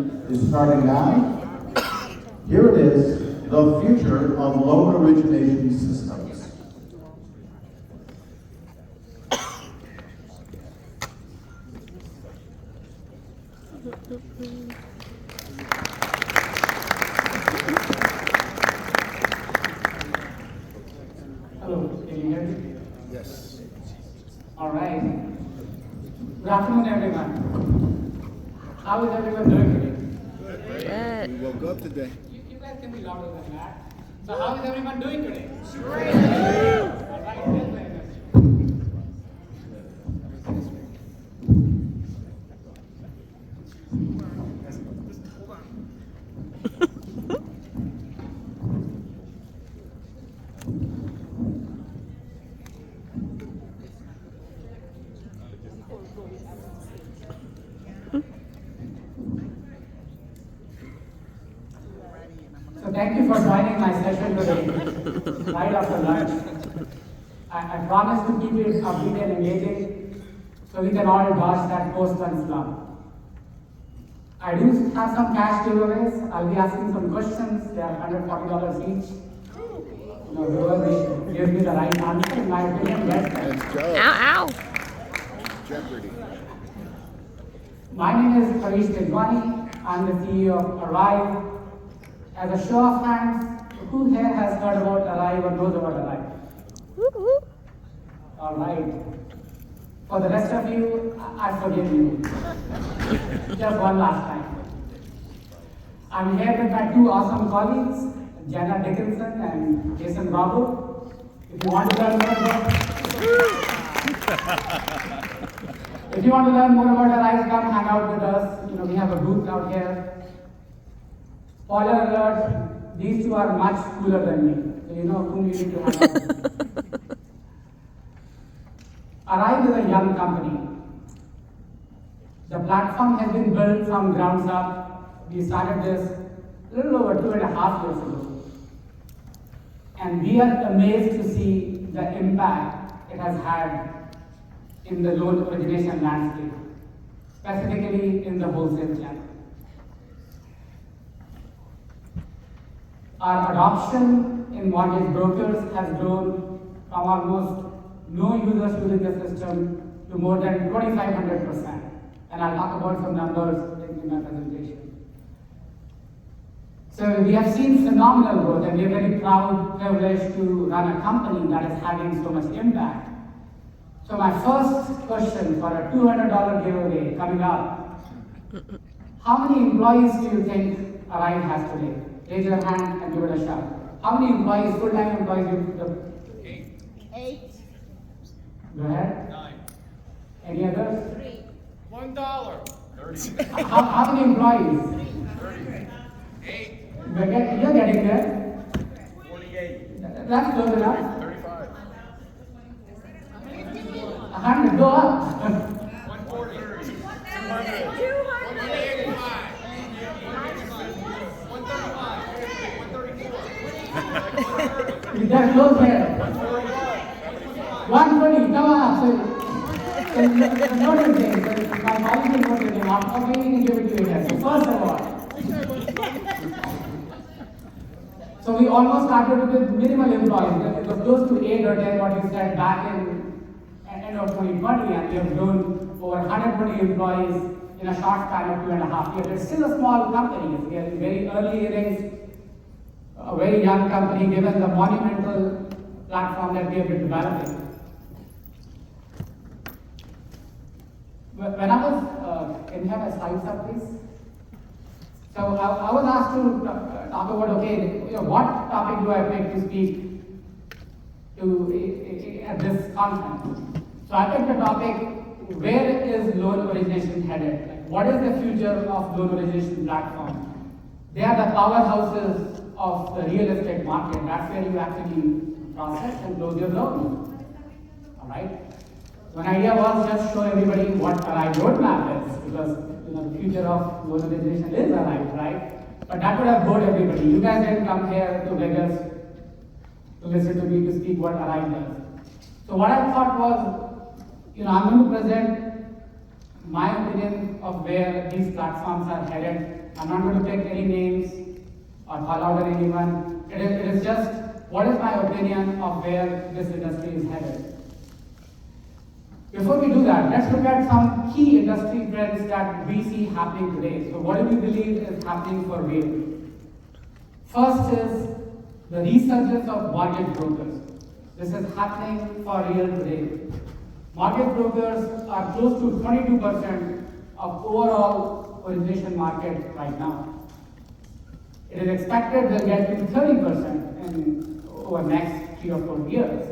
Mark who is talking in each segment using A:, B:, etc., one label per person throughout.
A: is starting now. Here it is, the future of loan origination systems.
B: Hello, can you hear me?
A: Yes.
B: All right. Good afternoon, everyone. How is everyone doing today?
C: Good.
D: We woke up today.
B: You guys can be louder than that. So how is everyone doing today? Great. All right, that's very good. So thank you for joining my session today, right after lunch. I promise to keep it upbeat and engaging so we can all dodge that post-lunch slump. I do have some cash giveaways. I'll be asking some questions. They are $140 each. Whoever gives me the right answer, in my opinion, gets them.
D: Let's go.
C: Ow, ow.
D: Jeopardy.
B: My name is Harish Tejwani. I'm the CEO of ARIVE. As a show of hands, who here has heard about ARIVE or knows about ARIVE?
C: Whoop, whoop.
B: All right. For the rest of you, I forgive you. Just one last time. I'm here with my two awesome colleagues, Jenna Dickinson and Jason Bravo. If you want to learn more about if you want to learn more about ARIVE, come hang out with us. We have a booth out here. Spoiler alert, these two are much cooler than me. So you know whom you need to hang out with. ARIVE is a young company. The platform has been built from grounds up. We started this a little over 2.5 years ago. And we are amazed to see the impact it has had in the loan origination landscape, specifically in the wholesale channel. Our adoption in mortgage brokers has grown from almost no users using the system to more than 2,500%. And I'll talk about some numbers in my presentation. So we have seen phenomenal growth, and we are very proud, privileged to run a company that is having so much impact. So my first question for a $200 giveaway coming up: how many employees do you think ARIVE has today? Raise your hand and give it a shot. How many employees, full-time employees, do you?
E: 8.
B: Go ahead.
F: 9.
B: Any others?
E: 3.
F: $1. 30.
B: How many employees?
F: 30. 8.
B: You're getting there.
F: 48.
B: That's close enough.
F: 35.
B: 100, go up.
F: 140. 200. 185. 135.
B: You got close there. 120, come on. So notice this. My colleague will put your name. After we can give it to you here. So first award. So we almost started with minimal employees. It was close to 8 or 10, what you said back in end of 2020, and we have grown over 120 employees in a short span of 2.5 years. It's still a small company. We are in very early innings, a very young company, given the monumental platform that we have been developing. When I was, can you have a slides up, please? So I was asked to talk about, okay, what topic do I pick to speak to at this conference? So I picked the topic, where is loan origination headed? Like, what is the future of loan origination platform? They are the powerhouses of the real estate market. That's where you actually process and close your loan. All right. One idea was just show everybody what ARIVE roadmap is, because the future of loan origination is ARIVE, right? But that would have bored everybody. You guys didn't come here to Vegas to listen to me to speak what ARIVE does. So what I thought was, I'm going to present my opinion of where these platforms are headed. I'm not going to pick any names or call out anyone. It is just what is my opinion of where this industry is headed. Before we do that, let's look at some key industry trends that we see happening today. So what do we believe is happening for real? First is the resurgence of mortgage brokers. This is happening for real today. Mortgage brokers are close to 22% of overall origination market right now. It is expected they'll get to 30% in over next 3 or 4 years.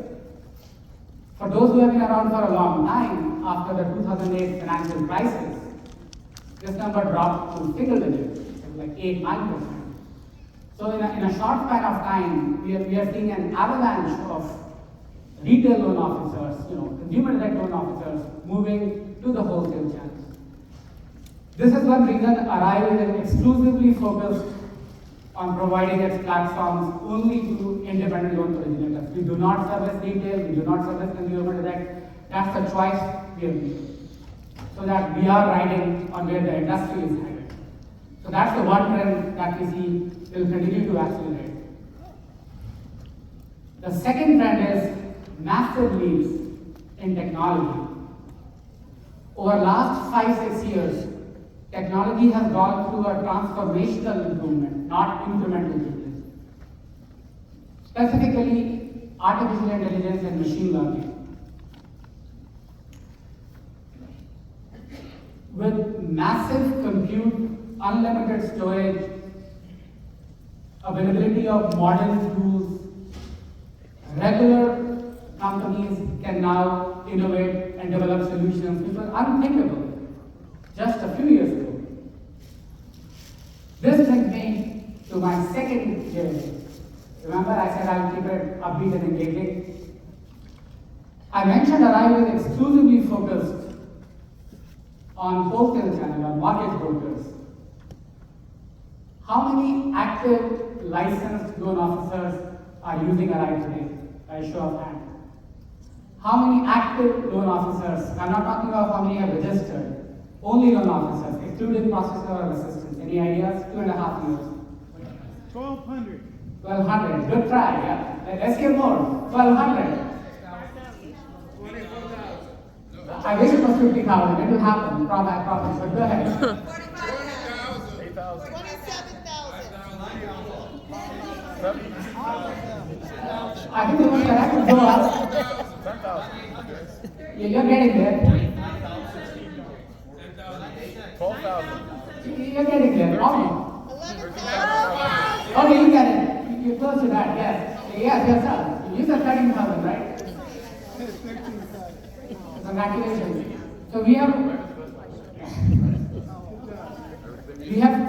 B: For those who have been around for a long time, after the 2008 financial crisis, this number dropped to single digits, like 8-9%. So in a short span of time, we are seeing an avalanche of retail loan officers, consumer direct loan officers moving to the wholesale channels. This is one reason ARIVE is exclusively focused on providing its platforms only to independent loan originators. We do not service retail, we do not service consumer direct. That's the choice we have made, so that we are riding on where the industry is headed. So that's the one trend that we see will continue to accelerate. The second trend is massive leaps in technology. Over last 5-6 years, technology has gone through a transformational improvement, not incremental changes. Specifically, artificial intelligence and machine learning. With massive compute, unlimited storage, availability of modern tools, regular companies can now innovate and develop solutions which were unthinkable just a few years ago. This brings me to my second journey. Remember, I said I'll keep it upbeat and engaging. I mentioned ARIVE is exclusively focused on wholesale channel, on mortgage brokers. How many active licensed loan officers are using ARIVE today? By a show of hands. How many active loan officers? I'm not talking about how many have registered. Only loan officers, excluding processor or assistants. Any ideas? 2.5 years.
C: 1,200.
B: 1,200. Good try. Yeah. Let's hear more. 1,200.
F: 24,000.
B: I wish it was 50,000. It will happen. I promise. But go ahead.
F: 40,000.
C: 8,000.
F: 27,000.
B: I think it was correct to go up.
C: 10,000.
B: You're getting there.
C: 12,000.
B: You're getting there. Almost. Okay, you get it. You're close to that. Yes. Yes, yourself. You said 13,000, right? Congratulations. So we have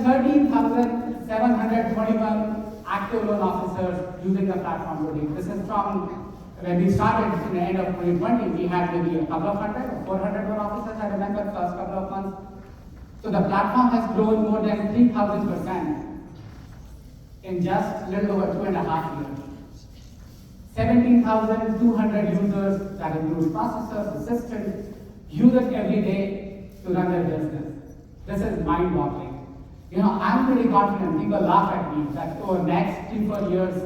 B: 13,721 active loan officers using the platform today. This is from when we started in the end of 2020. We had maybe a couple of hundred or 400 loan officers, I remember, first couple of months. So the platform has grown more than 3,000% in just a little over 2.5 years. 17,200 users, that includes processors, assistants, use it every day to run their business. This is mind-boggling. I'm pretty confident, people laugh at me, that over the next 3-4 years,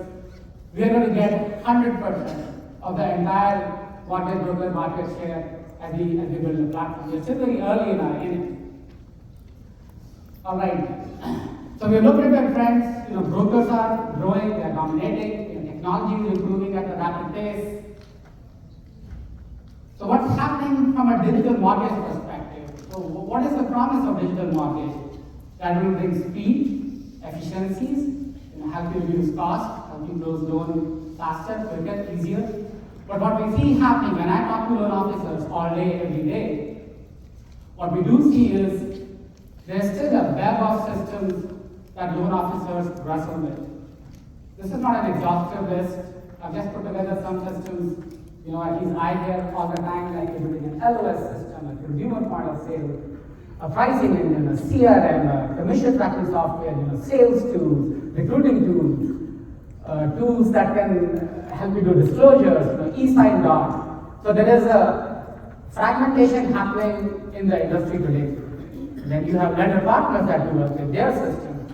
B: we are going to get 100% of the entire mortgage broker market share as we build the platform. We're still very early in our innings. All right. So we looked at the trends. Brokers are growing, they're dominating. Technology is improving at a rapid pace. So what's happening from a digital mortgage perspective? So what is the promise of digital mortgage? That will bring speed, efficiencies, help you reduce cost, help you close loan faster, quicker, easier. But what we see happening when I talk to loan officers all day, every day, what we do see is there's still a web of systems that loan officers wrestle with. This is not an exhaustive list. I've just put together some systems, at least I hear all the time, like building an LOS system, a consumer point of sale, a pricing engine, a CRM, a commission tracking software, sales tools, recruiting tools, tools that can help you do disclosures, e-sign doc. So there is a fragmentation happening in the industry today. Then you have lender partners that do work with their system.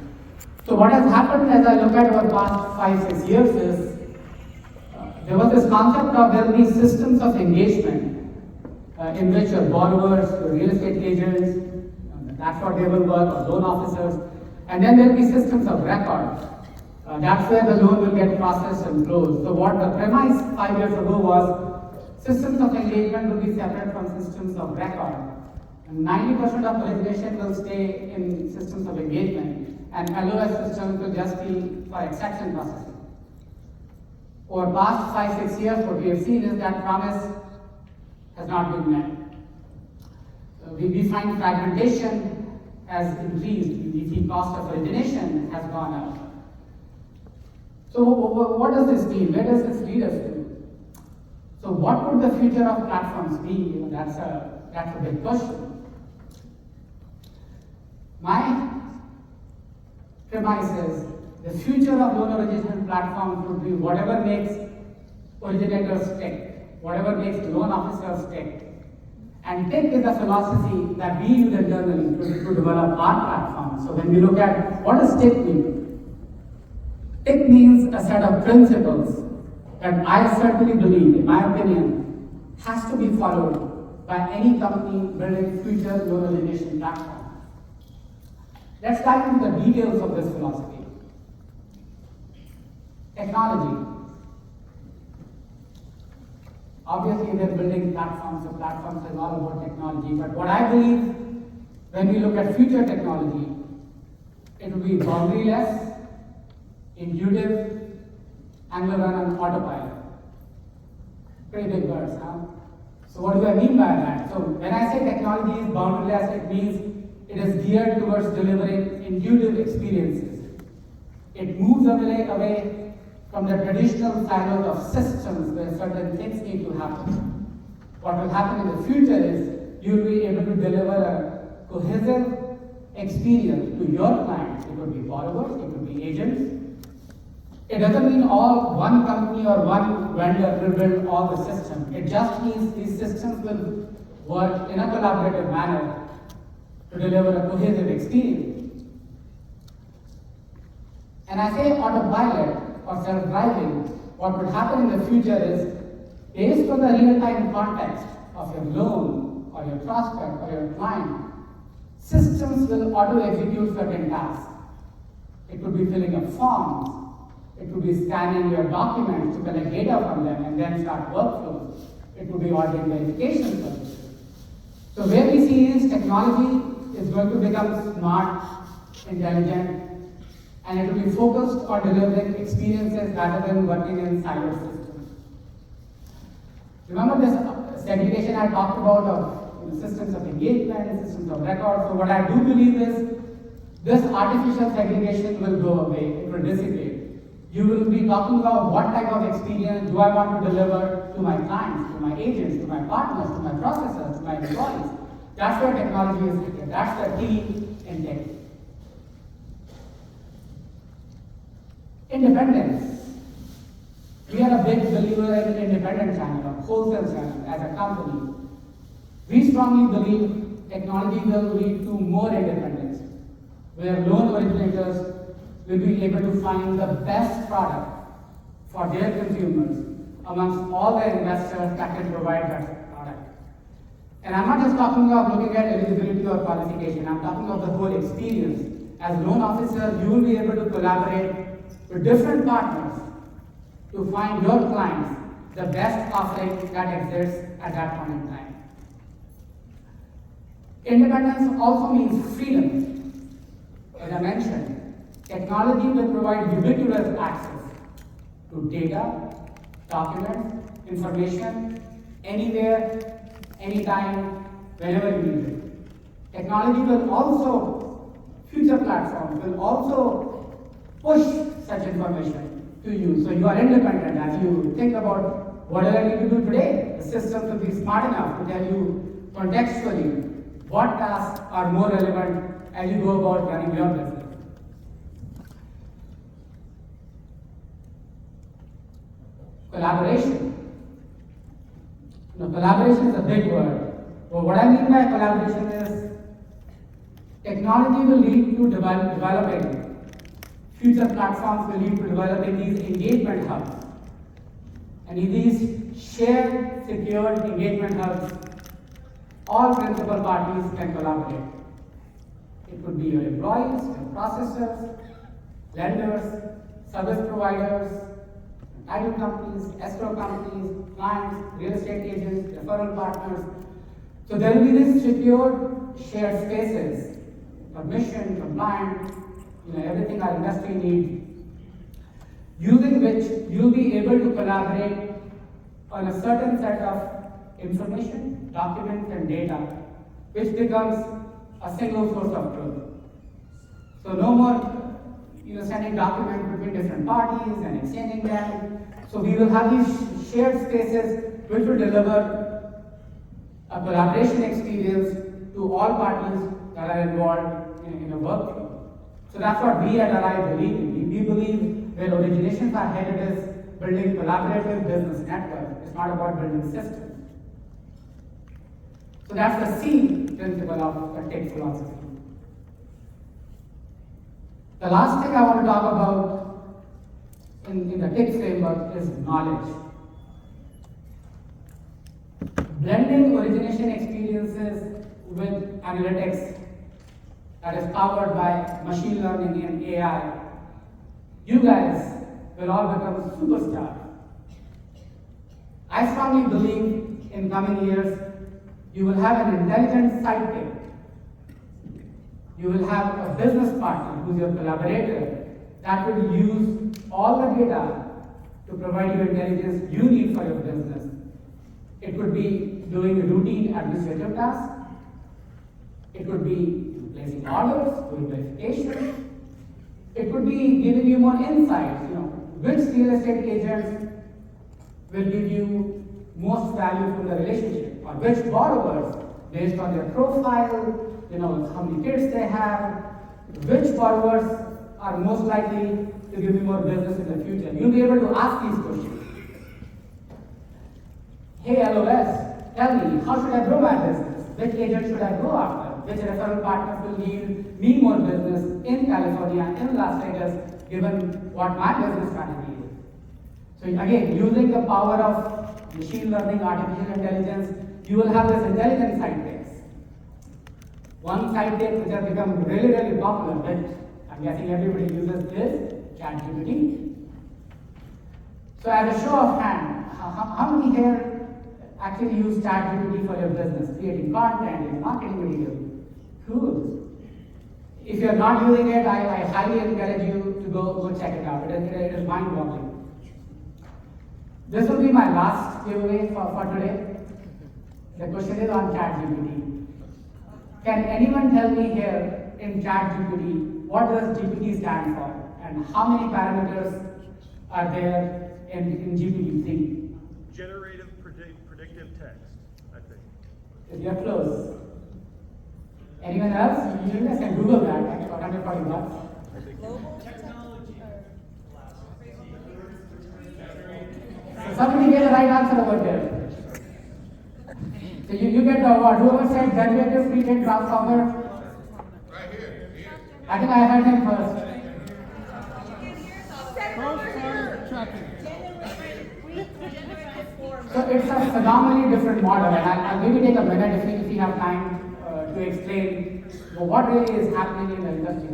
B: So what has happened as I look at over the past 5-6 years is there was this concept of there will be systems of engagement in which your borrowers, your real estate agents, that's what they will work, or loan officers, and then there will be systems of record. That's where the loan will get processed and closed. So what the premise 5 years ago was, systems of engagement will be separate from systems of record. And 90% of origination will stay in systems of engagement, and LOS systems will just be for exception processing. Over past 5-6 years, what we have seen is that promise has not been met. We find fragmentation has increased. We see cost of origination has gone up. So what does this mean? Where does this lead us to? So what would the future of platforms be? That's a big question. My premise is the future of loan origination platforms would be whatever makes originators tick, whatever makes loan officers tick. And TIC is a philosophy that we use internally to develop our platform. So when we look at what does TIC mean? TIC means a set of principles that I certainly believe, in my opinion, has to be followed by any company building future loan origination platform. Let's dive into the details of this philosophy. Technology. Obviously, they're building platforms, so platforms is all about technology. But what I believe, when we look at future technology, it will be boundaryless, intuitive, and will run on autopilot. Pretty big words, huh? So what do I mean by that? So when I say technology is boundaryless, it means it is geared towards delivering intuitive experiences. It moves away from the traditional silos of systems where certain things need to happen. What will happen in the future is you will be able to deliver a cohesive experience to your clients. It could be borrowers, it could be agents. It doesn't mean one company or one vendor will build all the systems. It just means these systems will work in a collaborative manner to deliver a cohesive experience. And I say autopilot or self-driving, what would happen in the future is, based on the real-time context of your loan or your prospect or your client, systems will auto-execute certain tasks. It could be filling up forms, it could be scanning your documents to collect data from them and then start workflows. It could be ordering verification services. So where we see is technology is going to become smart, intelligent, and it will be focused on delivering experiences rather than working in siloed systems. Remember this segregation I talked about of systems of engagement, systems of record. So what I do believe is this artificial segregation will go away, it will dissipate. You will be talking about what type of experience do I want to deliver to my clients, to my agents, to my partners, to my processors, to my employees. That's where technology is headed. That's the key in tech. Independence. We are a big believer in independent channel or wholesale channel as a company. We strongly believe technology will lead to more independence, where loan originators will be able to find the best product for their consumers amongst all the investors that can provide that product. And I'm not just talking about looking at eligibility or qualification, I'm talking about the whole experience. As loan officer, you will be able to collaborate with different partners to find your clients the best offering that exists at that point in time. Independence also means freedom. As I mentioned, technology will provide ubiquitous access to data, documents, information, anywhere, anytime, whenever you need it. Technology will also, future platforms will also push such information to you. So you are independent as you think about what do I need to do today. The system will be smart enough to tell you contextually what tasks are more relevant as you go about running your business. Collaboration. Collaboration is a big word. So what I mean by collaboration is technology will lead to developing, future platforms will lead to developing these engagement hubs. And in these shared, secured engagement hubs, all principal parties can collaborate. It could be your employees, your processors, lenders, service providers, title companies, escrow companies, clients, real estate agents, referral partners. So there will be these secured shared spaces, permission, compliant, everything our industry needs, using which you'll be able to collaborate on a certain set of information, documents, and data, which becomes a single source of truth. So no more sending documents between different parties and exchanging them. So we will have these shared spaces which will deliver a collaboration experience to all parties that are involved in a workflow. So that's what we at ARIVE believe in. We believe where originations are headed is building collaborative business networks. It's not about building systems. So that's the C principle of the tech philosophy. The last thing I want to talk about in the tech framework is knowledge. Blending origination experiences with analytics that is powered by machine learning and AI, you guys will all become superstars. I strongly believe in coming years, you will have an intelligent sidekick. You will have a business partner who's your collaborator that will use all the data to provide you intelligence you need for your business. It could be doing routine administrative tasks. It could be placing orders, doing verification. It could be giving you more insights, which real estate agents will give you most value from the relationship, or which borrowers, based on their profile, how many kids they have, which borrowers are most likely to give you more business in the future. You'll be able to ask these questions. Hey LOS, tell me, how should I grow my business? Which agent should I go after? Which referral partners will give me more business in California, in Las Vegas, given what my business strategy is? So again, using the power of machine learning, artificial intelligence, you will have this intelligent sidekicks. One sidekick which has become really, really popular, which I'm guessing everybody uses, is ChatGPT. So as a show of hand, how many here actually use ChatGPT for your business, creating content and marketing videos? Cool. If you're not using it, I highly encourage you to go check it out. It is mind-boggling. This will be my last giveaway for today. The question is on ChatGPT. Can anyone tell me here in ChatGPT what does GPT stand for and how many parameters are there in GPT-3?
C: Generative predictive text, I think.
B: If you're close. Anyone else? You guys can Google that. I got $140.
E: Global technology.
B: So somebody get the right answer over there. So you get the award. Whoever said generative pre-trained transformer?
F: Right here.
B: I think I heard him first.
C: Cross-site tracking.
B: So it's a phenomenally different model, and I'll maybe take a minute if we have time to explain what really is happening in the industry.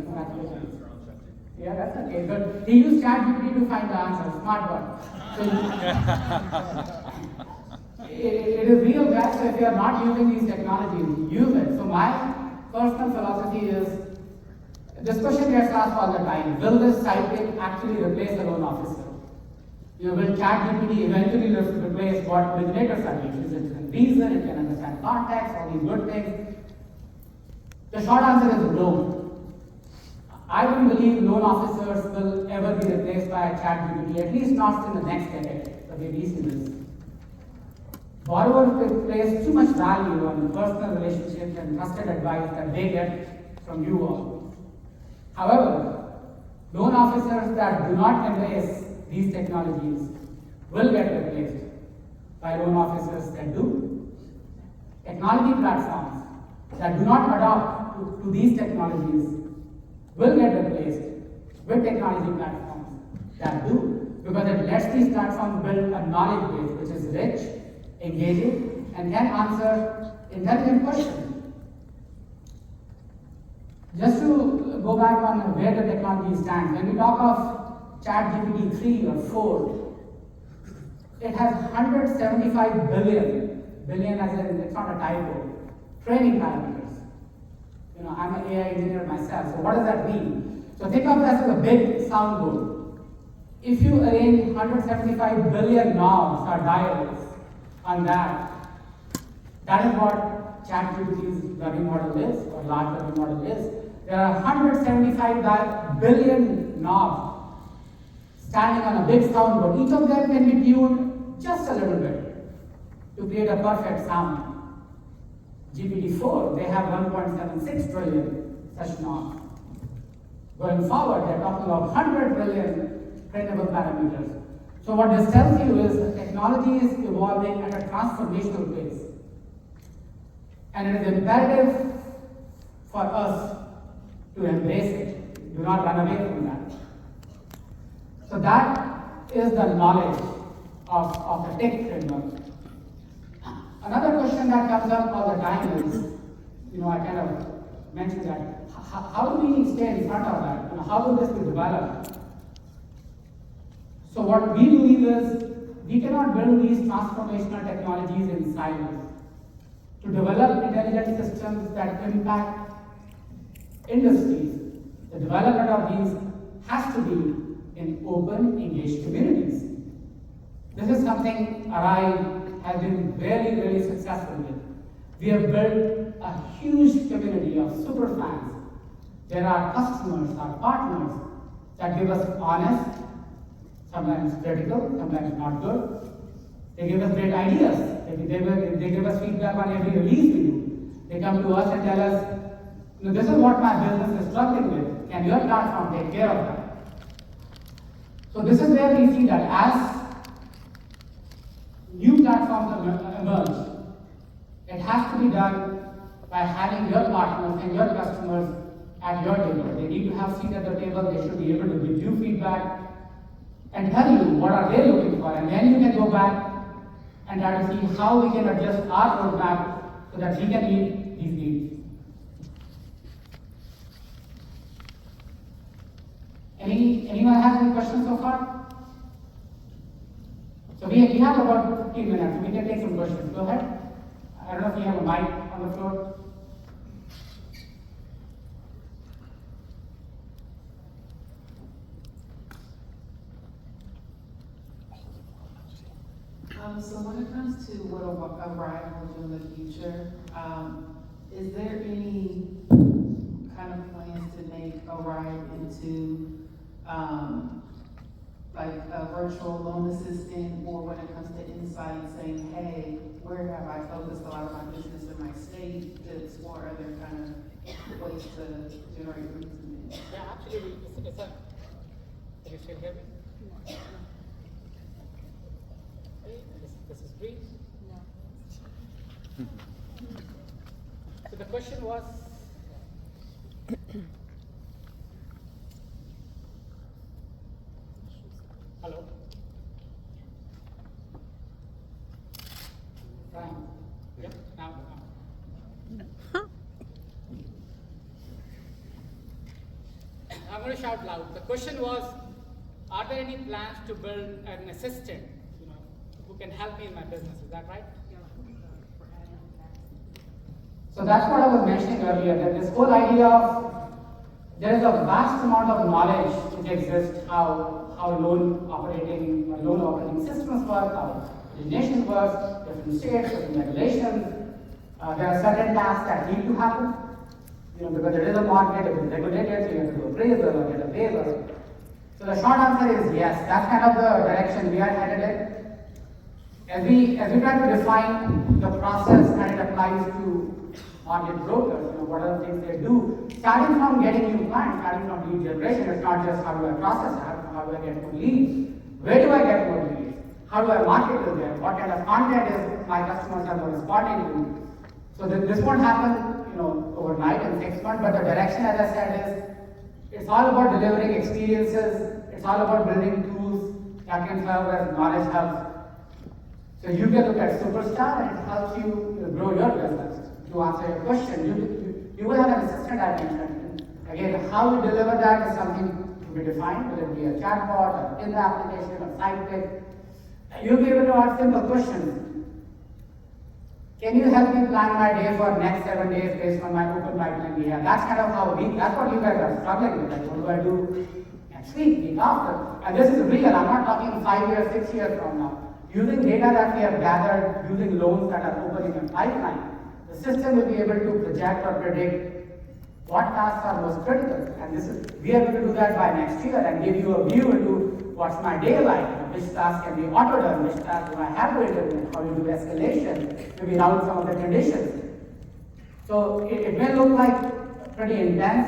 B: Yeah, that's okay. But he used ChatGPT to find the answer. Smart one. So it is real, guys. So if you are not using these technologies, use it. So my personal philosophy is, this question gets asked all the time: will this sidekick actually replace a loan officer? Will ChatGPT eventually replace what originators are doing? Is it can reason, it can understand context, all these good things? The short answer is no. I don't believe loan officers will ever be replaced by a ChatGPT, at least not in the next decade, the way we see this. Borrowers place too much value on the personal relationships and trusted advice that they get from you all. However, loan officers that do not embrace these technologies will get replaced by loan officers that do. technology platforms that do not adopt to these technologies will get replaced with technology platforms that do, because it lets these platforms build a knowledge base which is rich, engaging, and can answer intelligent questions. Just to go back on where the technology stands, when we talk of ChatGPT 3 or 4, it has 175 billion as in, it's not a typo, training parameters. You know, I'm an AI engineer myself, so what does that mean? So think of this as a big soundboard. If you arrange 175 billion knobs or dials on that, that is what ChatGPT's learning model is, or large learning model is. There are 175 billion knobs standing on a big soundboard. Each of them can be tuned just a little bit to create a perfect sound. GPT-4, they have 1.76 trillion such knobs. Going forward, they're talking of 100 billion trainable parameters. So what this tells you is that technology is evolving at a transformational pace. And it is imperative for us to embrace it. Do not run away from that. So that is the knowledge of the tech framework. Another question that comes up all the time is, I kind of mentioned that, how do we stay in front of that? How will this be developed? So what we believe is, we cannot build these transformational technologies in silos. To develop intelligent systems that impact industries, the development of these has to be in open, engaged communities. This is something ARIVE has been really successful with. We have built a huge community of super fans. There are customers, our partners, that give us honest, sometimes critical, sometimes not good. They give us great ideas. They give us feedback on every release we do. They come to us and tell us, this is what my business is struggling with. Can your platform take care of that? So this is where we see that as new platforms emerge, it has to be done by having your partners and your customers at your table. They need to have a seat at the table. They should be able to give you feedback and tell you what are they looking for. And then you can go back and try to see how we can adjust our roadmap so that we can meet these needs. Anyone have any questions so far? So we have about 15 minutes. We can take some questions. Go ahead. I don't know if you have a mic on the floor.
E: So when it comes to what ARIVE will do in the future, is there any kind of plans to make ARIVE into like a virtual loan assistant, or when it comes to insight, saying, hey, where have I focused a lot of my business in my state to explore other kind of ways to generate revenue?
B: Yeah, actually, can you still hear me? This is green? No. So the question was, hello? Fine. Yep, now. I'm going to shout loud. The question was, are there any plans to build an assistant, who can help me in my business? Is that right? So that's what I was mentioning earlier, that this whole idea of there is a vast amount of knowledge which exists how loan operating systems work, how origination works, different states, different regulations. There are certain tasks that need to happen, because it is a market, it is regulated, so you have to do appraisal or get a waiver. So the short answer is yes, that's kind of the direction we are headed in. As we try to define the process and it applies to mortgage brokers, what are the things they do, starting from getting new clients, starting from lead generation, it's not just how do I process it, how do I get more leads, where do I get more leads, how do I market to them, what kind of content is my customers are responding to, So this won't happen, overnight in 6 months, but the direction, as I said, is it's all about delivering experiences. It's all about building tools that can serve as knowledge hubs. So you can look at Superstar and it helps you grow your business. To answer your question, you will have an assistant I mentioned. Again, how we deliver that is something to be defined, whether it be a chatbot or in the application or site pick. You'll be able to ask simple questions. Can you help me plan my day for next 7 days based on my open pipeline we have? That's kind of that's what you guys are struggling with. Like, what do I do next week after? And this is real. I'm not talking 5 years, 6 years from now. Using data that we have gathered, using loans that are open in the pipeline, the system will be able to project or predict what tasks are most critical. And we are going to do that by next year and give you a view into what's my day like, which tasks can be auto-done, which tasks do I have to implement, how you do escalation, maybe route some of the conditions. So it may look like pretty intense,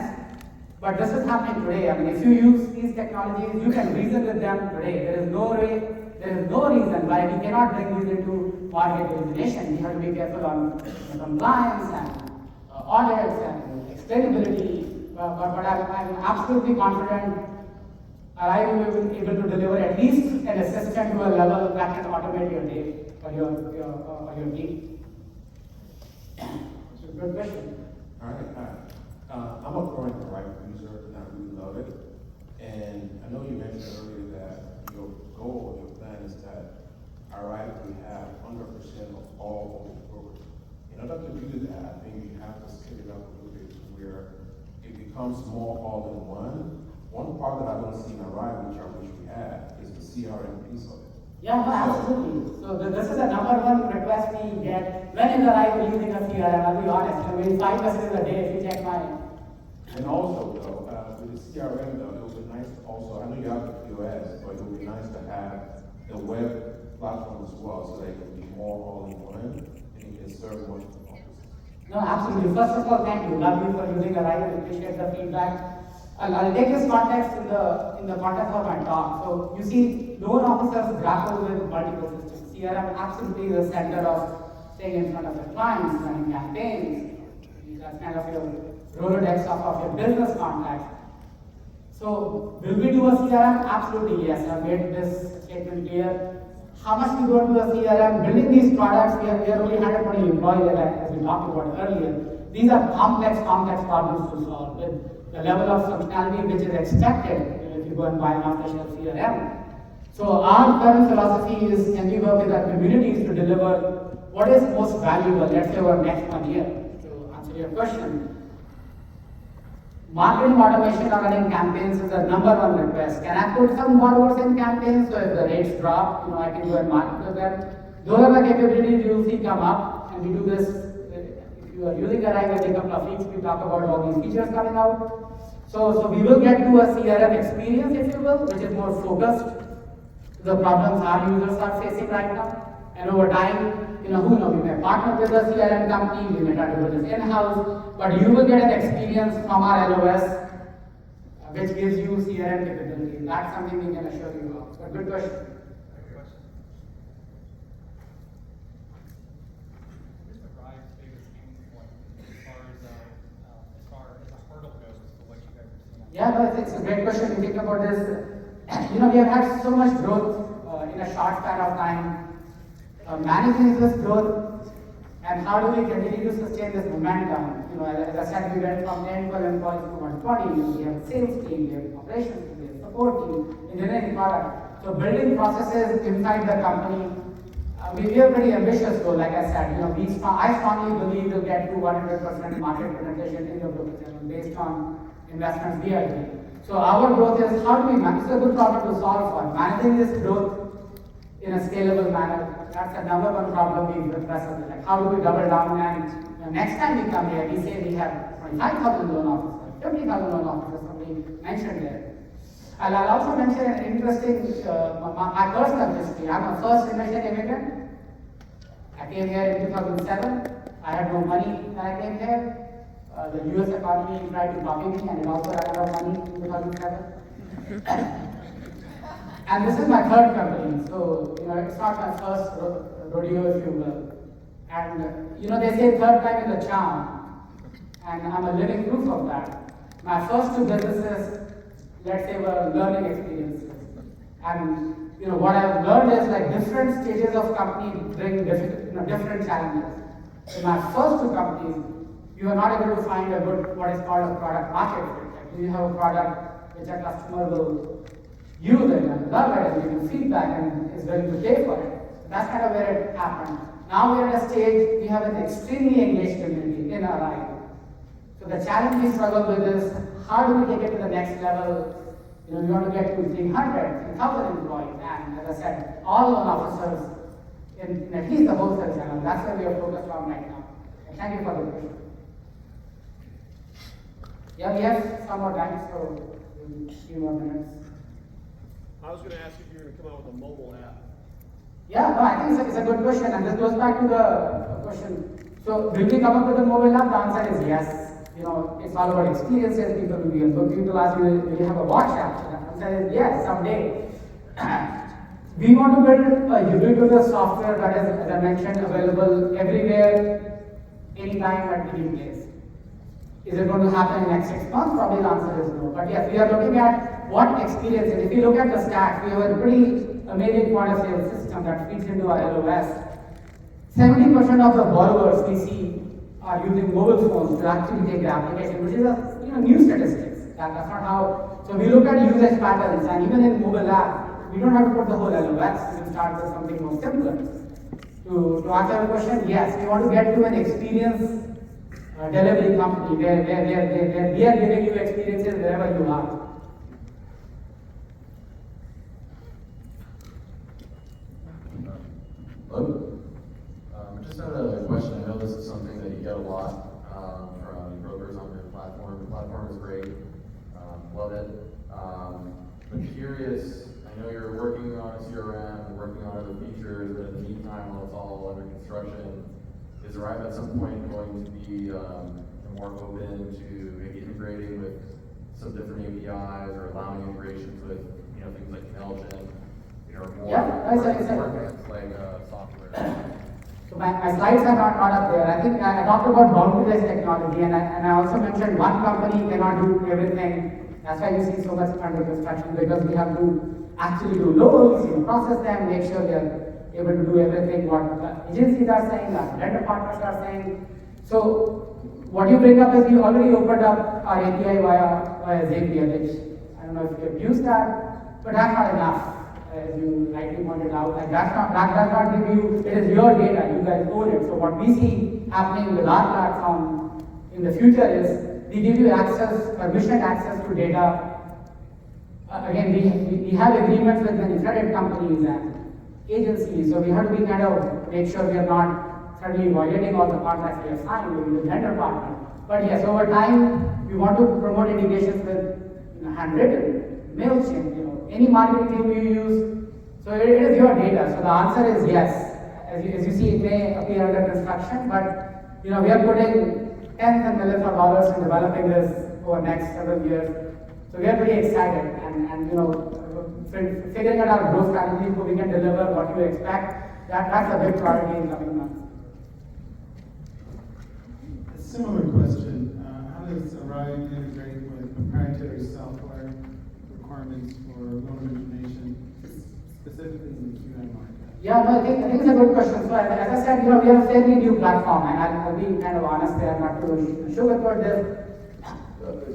B: but this is happening today. I mean, if you use these technologies, you can reason with them today. There is no reason why we cannot bring these into market origination. We have to be careful on compliance and audits and explainability. But I'm absolutely confident ARIVE will be able to deliver at least an assistant to a level that can automate your day or your team. It's a good question.
G: All right, hi. I'm a current ARIVE user and I really love it. And I know you mentioned earlier that your goal, your plan is that ARIVE will have 100% of all open brokers. In order to do that, I think you have to scale it up a little bit to where it becomes more all-in-one. One part that I don't see in ARIVE, which I wish we had, is the CRM piece of it.
B: Yeah, no, absolutely. So this is the number one request we get. When is ARIVE using a CRM? I'll be honest. I mean, 5 messages a day if you check mine.
G: And also, though, with the CRM, though, it would be nice to also, I know you have the POS, but it would be nice to have the web platform as well, so that it can be more all-in-one and it can serve more purposes.
B: No, absolutely. First of all, thank you. Love you for using ARIVE. I appreciate the feedback. I'll take this context in the context of my talk. So you see, loan officers grapple with multiple systems. CRM absolutely is the center of staying in front of your clients, running campaigns. That's kind of your Rolodex of your business contacts. So will we do a CRM? Absolutely yes. I've made this statement clear. How much we go into a CRM? Building these products, we are only 120 employees, as we talked about earlier. These are complex problems to solve with the level of functionality which is expected if you go and buy an off-the-shelf CRM. So our current philosophy is, can we work with our communities to deliver what is most valuable, let's say over next 1 year. To answer your question, marketing automation or running campaigns is the number one request. Can I put some borrowers in campaigns so if the rates drop, I can go and market to them? Those are the capabilities you will see come up, and we do this. If you are using ARIVE every couple of weeks, we talk about all these features coming out. So we will get to a CRM experience, if you will, which is more focused to the problems our users are facing right now. And over time, who knows, we may partner with a CRM company, we may try to do this in-house, but you will get an experience from our LOS, which gives you CRM capability. That's something we can assure you of. But good question.
H: Where's the ARIVE's biggest pain point as far as a hurdle goes to what you guys are seeing?
B: Yeah, no, it's a great question. You think about this. We have had so much growth in a short span of time. Managing this growth and how do we continue to sustain this momentum? As I said, we went from 10, 12 employees to 120. We have a sales team, we have operations team, we have support team, engineering product. So building processes inside the company. We are pretty ambitious though, like I said. I strongly believe we'll get to 100% market penetration in the broker channel based on investments we are doing. So our growth is how do we manage? It's a good problem to solve for. Managing this growth in a scalable manner. That's the number one problem we address. Like how do we double down and next time we come here, we say we have 25,000 loan officers, 50,000 loan officers, something mentioned there. I'll also mention an interesting, my personal history. I'm a first generation immigrant. I came here in 2007. I had no money when I came here. The US economy tried to copy me and it also ran out of money in 2007. And this is my third company, so it's not my first rodeo, if you will. And they say third time is a charm, and I'm a living proof of that. My first two businesses, let's say, were learning experiences. And what I've learned is like different stages of company bring different challenges. In my first two companies, you are not able to find a good, what is called a product market fit. Like, you have a product which a customer will use it and love it and give you feedback and is willing to pay for it. That's kind of where it happened. Now we're at a stage, we have an extremely engaged community in ARIVE. So the challenge we struggle with is, how do we take it to the next level? We want to get to 300, 3,000 employees, and as I said, all loan officers in at least the wholesale channel. That's where we are focused on right now. And thank you for the question. Yeah, we have some more time, so a few more minutes.
C: I was gonna ask if you were gonna come out with a mobile app.
B: Yeah, no, I think it's a good question, and this goes back to the question. So, will we come up with a mobile app? The answer is yes. It's all about experiences. People will be able. People ask you, will you have a watch app? The answer is yes, someday. We want to build a ubiquitous software that is, as I mentioned, available everywhere, anytime, at any place. Is it going to happen in the next 6 months? Probably the answer is no. But yes, we are looking at what experiences. If you look at the stats, we have a pretty amazing point of sale system that feeds into our LOS. 70% of the borrowers we see are using mobile phones to actually take the application, which is a new statistics. That's not how. So we look at usage patterns, and even in mobile app, we don't have to put the whole LOS. We can start with something more simpler. To answer your question, yes, we want to get to an experience delivery company where we are giving you experiences wherever you are.
I: Hello? I just had a question. I know this is something that you get a lot from brokers on your platform. The platform is great. Love it. But curious, I know you're working on a CRM and working on other features, but in the meantime, while it's all under construction, is ARIVE at some point going to be more open to maybe integrating with some different APIs or allowing integrations with things like Mailchimp? More advanced like software.
B: So my slides are not up there. I think I talked about boundary-less technology, and I also mentioned one company cannot do everything. That's why you see so much under construction, because we have to actually do loans, process them, make sure they're able to do everything what the agencies are saying, our lender partners are saying. So what you bring up is we already opened up our API via Zapier, which I don't know if you've used that, but that's not enough. As you rightly pointed out, like that does not give you, it is your data, you guys own it. So what we see happening with our platform in the future is we give you access, permission access to data. Again, we have agreements with many credit companies and agencies, so we have to be kind of make sure we are not certainly violating all the contracts we have signed with the lender partner. But yes, over time, we want to promote integrations with handwritten, Mailchimp, any marketing tool you use. So it is your data. So the answer is yes. As you see, it may appear under construction, but we are putting tens of millions of dollars in developing this over the next several years. So we are pretty excited, and figuring out our growth strategy so we can deliver what you expect. That's a big priority in coming months.
J: A similar question: how does ARIVE integrate with proprietary software requirements for loan origination, specifically in the QM market?
B: Yeah, no, I think it's a good question. So as I said, we are a fairly new platform, and I'll be kind of honest there, not to sugarcoat this.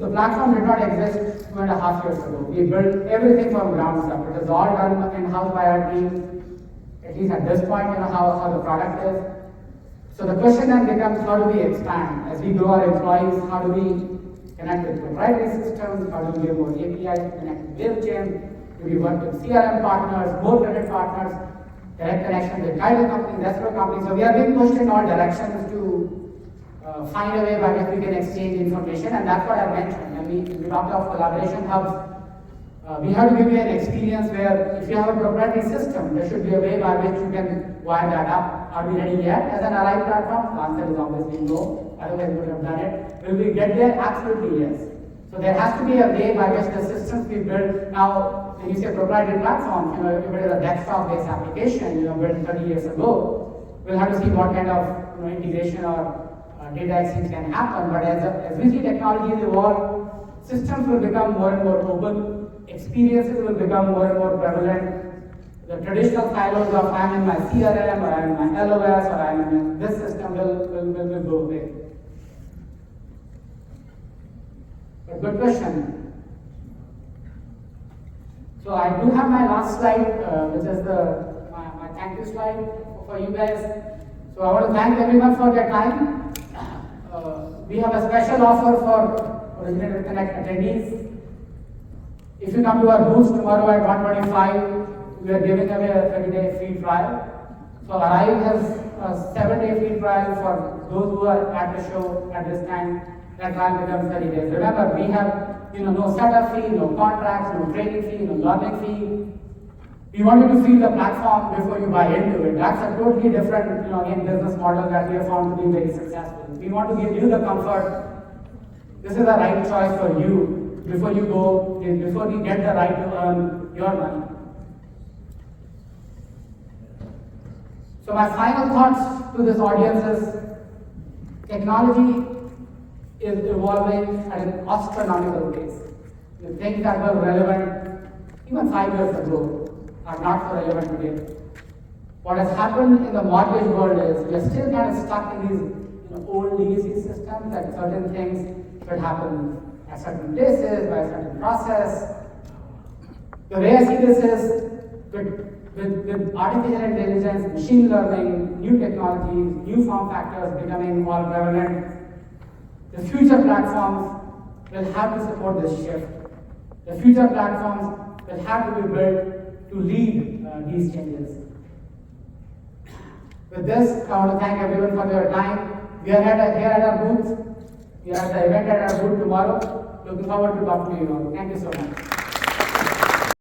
B: The platform did not exist 2.5 years ago. We built everything from ground up. It is all done in-house by our team. At least at this point, how the product is. So the question then becomes, how do we expand? As we grow our employees, how do we connect with proprietary systems? How do we give more APIs, connect with Mailchimp? Do we work with CRM partners, more credit partners, direct connection with title companies, escrow companies? So we are being pushed in all directions to find a way by which we can exchange information, and that's what I mentioned. When we talked of collaboration hubs, we have to give you an experience where if you have a proprietary system, there should be a way by which you can wire that up. Are we ready yet as an ARIVE platform? The answer is obviously no, otherwise we would have done it. Will we get there? Absolutely yes. So there has to be a way by which the systems we build now, when you say proprietary platform, if it is a desktop-based application, built 30 years ago, we'll have to see what kind of integration or data exchange can happen, but as we see technologies evolve, systems will become more and more open, experiences will become more and more prevalent. The traditional silos of I'm in my CRM or I'm in my LOS or I'm in this system will go away. But good question. So I do have my last slide, which is my thank you slide for you guys. So I want to thank everyone for their time. We have a special offer for Originator Connect attendees. If you come to our booth tomorrow at 1:25, we are giving away a 30-day free trial. So ARIVE has a 7-day free trial for those who are at the show at this time. That trial becomes 30 days. Remember, we have no setup fee, no contracts, no training fee, no learning fee. We want you to feel the platform before you buy into it. That's a totally different, again, business model that we have found to be very successful. We want to give you the comfort. This is the right choice for you before you go, before you get the right to earn your money. So my final thoughts to this audience is, technology is evolving at an astronomical pace. The things that were relevant even 5 years ago are not so relevant today. What has happened in the mortgage world is we are still kind of stuck in these old legacy systems, that certain things should happen at certain places, by a certain process. The way I see this is with artificial intelligence, machine learning, new technologies, new form factors becoming more prevalent, the future platforms will have to support this shift. The future platforms will have to be built to lead these changes. With this, I want to thank everyone for their time. We are here at our booth. We are at the event at our booth tomorrow. Looking forward to talking to you all. Thank you so much.